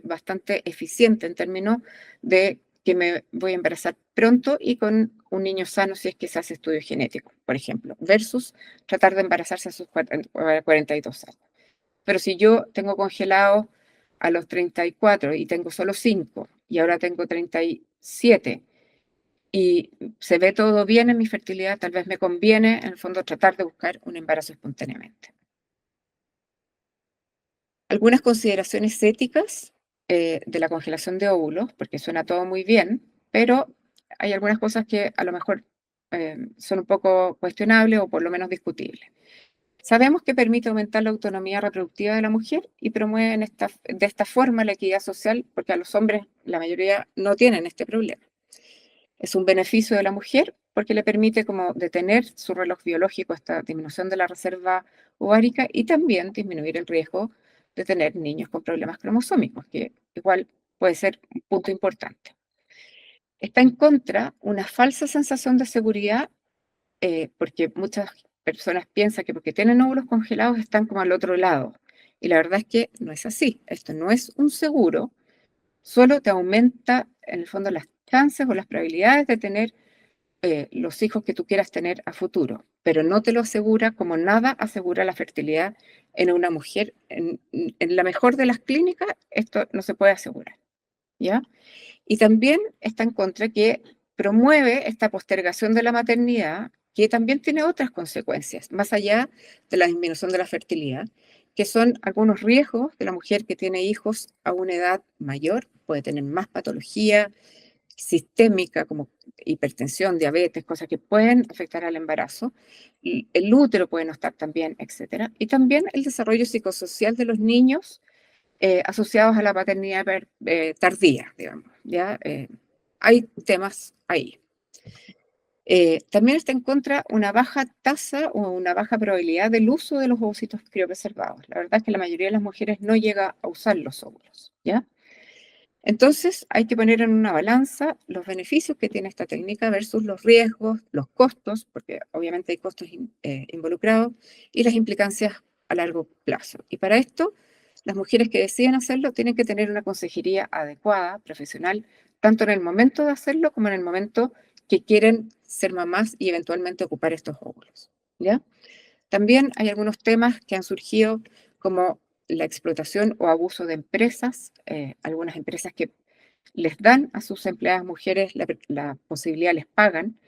bastante eficiente en términos de que me voy a embarazar pronto y con un niño sano si es que se hace estudio genético, por ejemplo, versus tratar de embarazarse a sus 42 años. Pero si yo tengo congelado a los 34 y tengo solo 5 y ahora tengo 37 y se ve todo bien en mi fertilidad, tal vez me conviene en el fondo tratar de buscar un embarazo espontáneamente. Algunas consideraciones éticas de la congelación de óvulos, porque suena todo muy bien, pero hay algunas cosas que a lo mejor son un poco cuestionables o por lo menos discutibles. Sabemos que permite aumentar la autonomía reproductiva de la mujer y promueve de esta forma la equidad social, porque a los hombres la mayoría no tienen este problema. Es un beneficio de la mujer porque le permite como detener su reloj biológico, esta disminución de la reserva ovárica y también disminuir el riesgo de tener niños con problemas cromosómicos, que igual puede ser un punto importante. Está en contra una falsa sensación de seguridad porque muchas personas piensan que porque tienen óvulos congelados están como al otro lado. Y la verdad es que no es así. Esto no es un seguro, solo te aumenta en el fondo las chances o las probabilidades de tener los hijos que tú quieras tener a futuro, pero no te lo asegura como nada asegura la fertilidad en una mujer. En la mejor de las clínicas, esto no se puede asegurar, ¿ya? Y también está en contra que promueve esta postergación de la maternidad, que también tiene otras consecuencias, más allá de la disminución de la fertilidad, que son algunos riesgos de la mujer que tiene hijos a una edad mayor, puede tener más patología sistémica como hipertensión, diabetes, cosas que pueden afectar al embarazo, y el útero puede no estar tan bien, etcétera, y también el desarrollo psicosocial de los niños asociados a la paternidad tardía, digamos, ¿ya? Hay temas ahí. También está en contra una baja tasa o una baja probabilidad del uso de los ovocitos criopreservados. La verdad es que la mayoría de las mujeres no llega a usar los óvulos, ¿ya? Entonces hay que poner en una balanza los beneficios que tiene esta técnica versus los riesgos, los costos, porque obviamente hay costos involucrados, y las implicancias a largo plazo. Y para esto, las mujeres que deciden hacerlo tienen que tener una consejería adecuada, profesional, tanto en el momento de hacerlo como en el momento que quieren ser mamás y eventualmente ocupar estos óvulos, ¿ya? También hay algunos temas que han surgido como la explotación o abuso de empresas, algunas empresas que les dan a sus empleadas mujeres la posibilidad, les pagan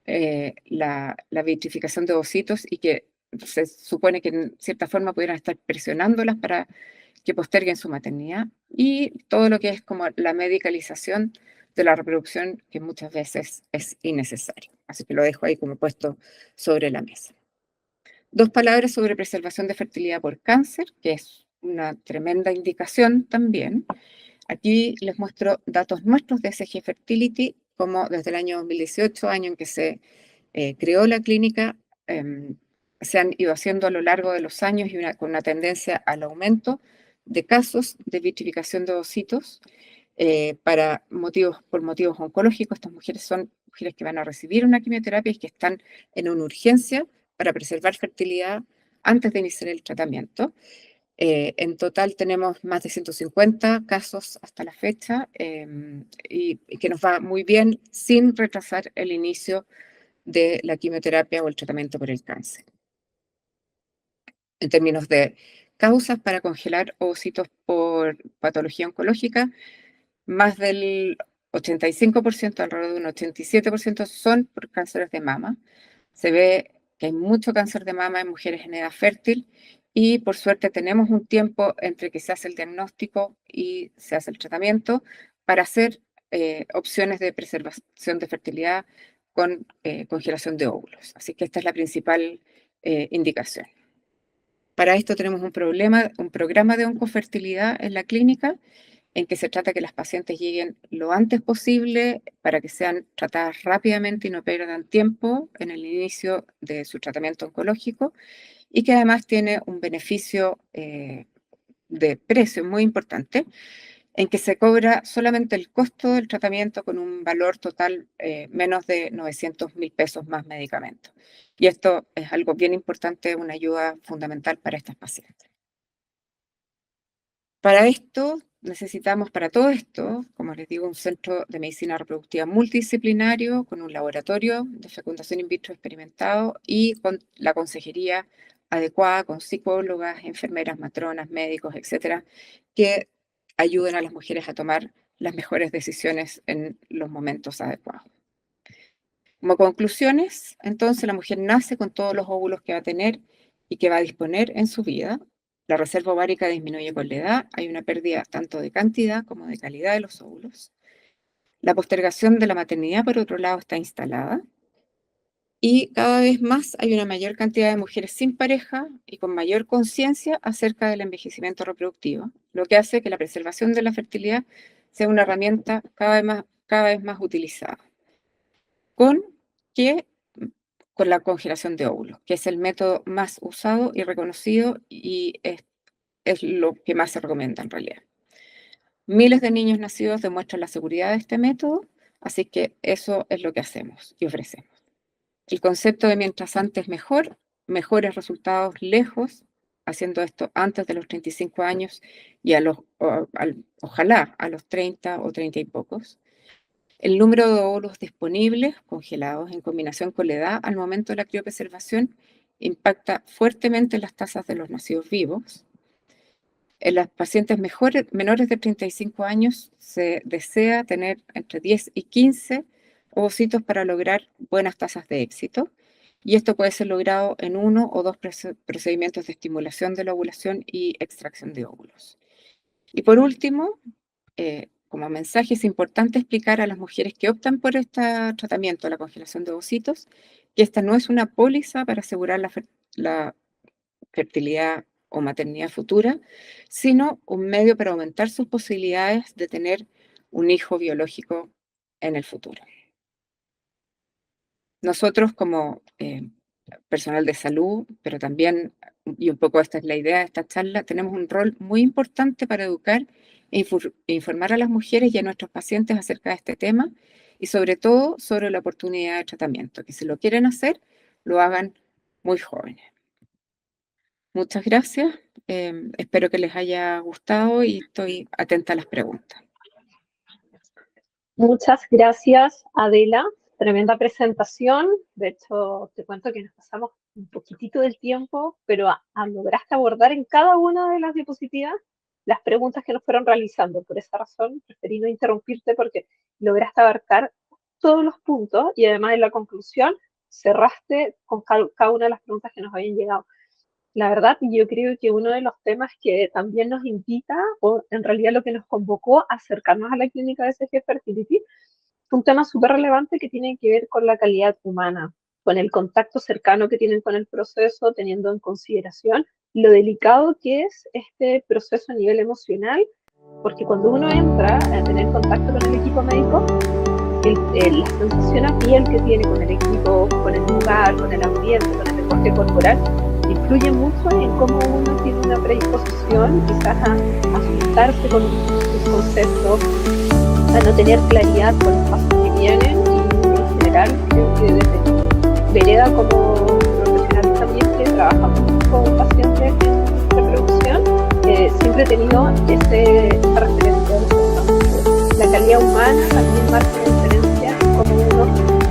la vitrificación de ovocitos y que se supone que en cierta forma pudieran estar presionándolas para que posterguen su maternidad y todo lo que es como la medicalización de la reproducción que muchas veces es innecesario. Así que lo dejo ahí como puesto sobre la mesa. Dos palabras sobre preservación de fertilidad por cáncer, que es una tremenda indicación también. Aquí les muestro datos nuestros de SG Fertility, como desde el año 2018, año en que se creó la clínica, se han ido haciendo a lo largo de los años y con una tendencia al aumento de casos de vitrificación de ovocitos por motivos oncológicos. Estas mujeres son mujeres que van a recibir una quimioterapia y que están en una urgencia para preservar fertilidad antes de iniciar el tratamiento. En total tenemos más de 150 casos hasta la fecha y que nos va muy bien sin retrasar el inicio de la quimioterapia o el tratamiento por el cáncer. En términos de causas para congelar ovocitos por patología oncológica, más del 85%, alrededor de un 87% son por cánceres de mama. Se ve que hay mucho cáncer de mama en mujeres en edad fértil y por suerte tenemos un tiempo entre que se hace el diagnóstico y se hace el tratamiento para hacer opciones de preservación de fertilidad con congelación de óvulos. Así que esta es la principal indicación. Para esto tenemos un programa de oncofertilidad en la clínica en que se trata que las pacientes lleguen lo antes posible para que sean tratadas rápidamente y no pierdan tiempo en el inicio de su tratamiento oncológico y que además tiene un beneficio de precio muy importante en que se cobra solamente el costo del tratamiento con un valor total menos de 900.000 pesos más medicamentos. Y esto es algo bien importante, una ayuda fundamental para estas pacientes. Para esto, necesitamos para todo esto, como les digo, un centro de medicina reproductiva multidisciplinario con un laboratorio de fecundación in vitro experimentado y con la consejería adecuada, con psicólogas, enfermeras, matronas, médicos, etcétera, que ayuden a las mujeres a tomar las mejores decisiones en los momentos adecuados. Como conclusiones, entonces la mujer nace con todos los óvulos que va a tener y que va a disponer en su vida. La reserva ovárica disminuye con la edad, hay una pérdida tanto de cantidad como de calidad de los óvulos. La postergación de la maternidad, por otro lado, está instalada y cada vez más hay una mayor cantidad de mujeres sin pareja y con mayor conciencia acerca del envejecimiento reproductivo, lo que hace que la preservación de la fertilidad sea una herramienta cada vez más utilizada. con, que, con la congelación de óvulos, que es el método más usado y reconocido y es lo que más se recomienda en realidad. Miles de niños nacidos demuestran la seguridad de este método, así que eso es lo que hacemos y ofrecemos. El concepto de mientras antes mejor, mejores resultados lejos, haciendo esto antes de los 35 años y ojalá a los 30 o 30 y pocos. El número de óvulos disponibles, congelados, en combinación con la edad al momento de la criopreservación, impacta fuertemente las tasas de los nacidos vivos. En las pacientes menores de 35 años se desea tener entre 10 y 15 ovocitos para lograr buenas tasas de éxito. Y esto puede ser logrado en uno o dos procedimientos de estimulación de la ovulación y extracción de óvulos. Y por último, como mensaje, es importante explicar a las mujeres que optan por este tratamiento, la congelación de ovocitos, que esta no es una póliza para asegurar la fertilidad o maternidad futura, sino un medio para aumentar sus posibilidades de tener un hijo biológico en el futuro. Nosotros como personal de salud, pero también, y un poco esta es la idea de esta charla, tenemos un rol muy importante para educar e informar a las mujeres y a nuestros pacientes acerca de este tema y sobre todo sobre la oportunidad de tratamiento, que si lo quieren hacer, lo hagan muy jóvenes. Muchas gracias, espero que les haya gustado y estoy atenta a las preguntas. Muchas gracias, Adela. Tremenda presentación. De hecho, te cuento que nos pasamos un poquitito del tiempo, pero lograste abordar en cada una de las diapositivas las preguntas que nos fueron realizando. Por esa razón, preferí no interrumpirte porque lograste abarcar todos los puntos y además en la conclusión cerraste con cada una de las preguntas que nos habían llegado. La verdad, yo creo que uno de los temas que también nos invita, o en realidad lo que nos convocó a acercarnos a la clínica de SG Fertility, un tema súper relevante que tiene que ver con la calidad humana, con el contacto cercano que tienen con el proceso, teniendo en consideración lo delicado que es este proceso a nivel emocional, porque cuando uno entra a tener contacto con el equipo médico, la sensación a piel que tiene con el equipo, con el lugar, con el ambiente, con el lenguaje corporal, influye mucho en cómo uno tiene una predisposición quizás a asustarse con un concepto, a no tener claridad con los pasos que vienen y en general creo que desde Vereda como profesional también que trabaja con pacientes en reproducción, siempre he tenido esa referencia de la calidad humana, también marca la diferencia en cómo uno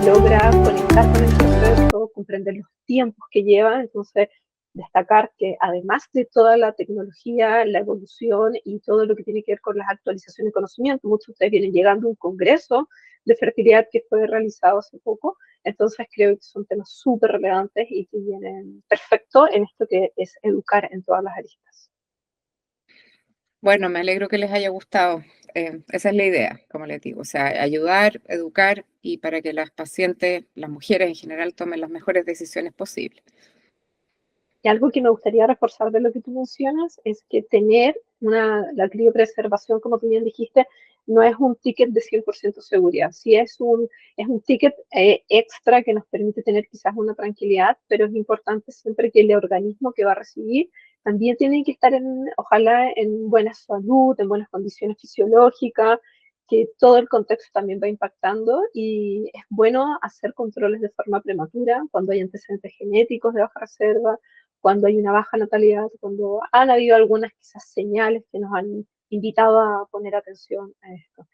logra conectar con el proceso, comprender los tiempos que lleva. Entonces destacar que además de toda la tecnología, la evolución y todo lo que tiene que ver con las actualizaciones de conocimiento, muchos de ustedes vienen llegando a un congreso de fertilidad que fue realizado hace poco, entonces creo que son temas súper relevantes y que vienen perfecto en esto que es educar en todas las aristas. Bueno, me alegro que les haya gustado. Esa es la idea, como les digo, o sea, ayudar, educar y para que las pacientes, las mujeres en general, tomen las mejores decisiones posibles. Y algo que me gustaría reforzar de lo que tú mencionas es que tener la criopreservación, como tú bien dijiste, no es un ticket de 100% seguridad. Sí es un ticket extra que nos permite tener quizás una tranquilidad, pero es importante siempre que el organismo que va a recibir también tiene que estar ojalá en buena salud, en buenas condiciones fisiológicas, que todo el contexto también va impactando y es bueno hacer controles de forma prematura cuando hay antecedentes genéticos de baja reserva, cuando hay una baja natalidad, cuando han habido algunas quizás señales que nos han invitado a poner atención a esto.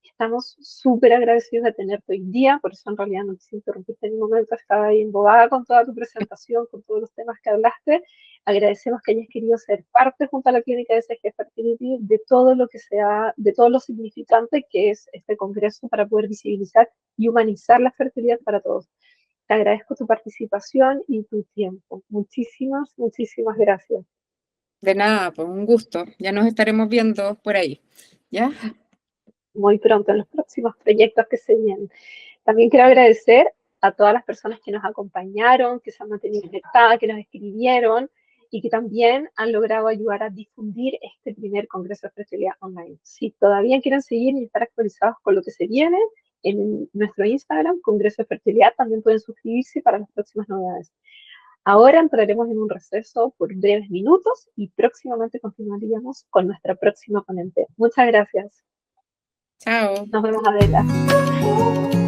Estamos súper agradecidos de tenerte hoy día, por eso en realidad no quise interrumpirte en ningún momento, estaba ahí embobada con toda tu presentación, con todos los temas que hablaste. Agradecemos que hayas querido ser parte junto a la Clínica de SG Fertility de todo lo que sea, de todo lo significante que es este congreso para poder visibilizar y humanizar la fertilidad para todos. Te agradezco tu participación y tu tiempo. Muchísimas, muchísimas gracias. De nada, pues un gusto. Ya nos estaremos viendo por ahí. ¿Ya? Muy pronto en los próximos proyectos que se vienen. También quiero agradecer a todas las personas que nos acompañaron, que se han mantenido conectadas, que nos escribieron y que también han logrado ayudar a difundir este primer Congreso de Fertilidad Online. Si todavía quieren seguir y estar actualizados con lo que se viene, en nuestro Instagram, Congreso de Fertilidad, también pueden suscribirse para las próximas novedades. Ahora entraremos en un receso por breves minutos y próximamente continuaríamos con nuestra próxima ponente. Muchas gracias. Chao. Nos vemos, Adela.